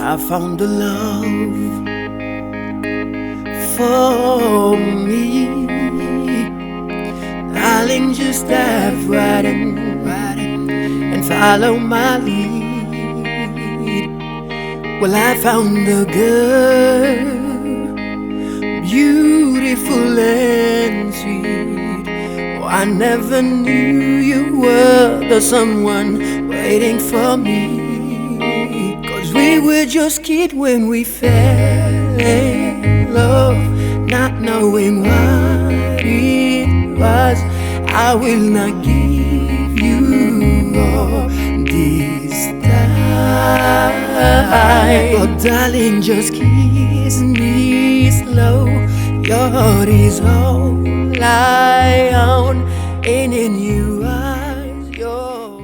I found the love for me. Darling, just dive right in and follow my lead. Well, I found a girl, beautiful and sweet. Oh, I never knew you were the someone waiting for me. 'Cause we were just kids when we fell in love, not knowing what it was. I will not give you all this time. Oh, darling, just kiss me slow. Your heart is all I own, and in your eyes, your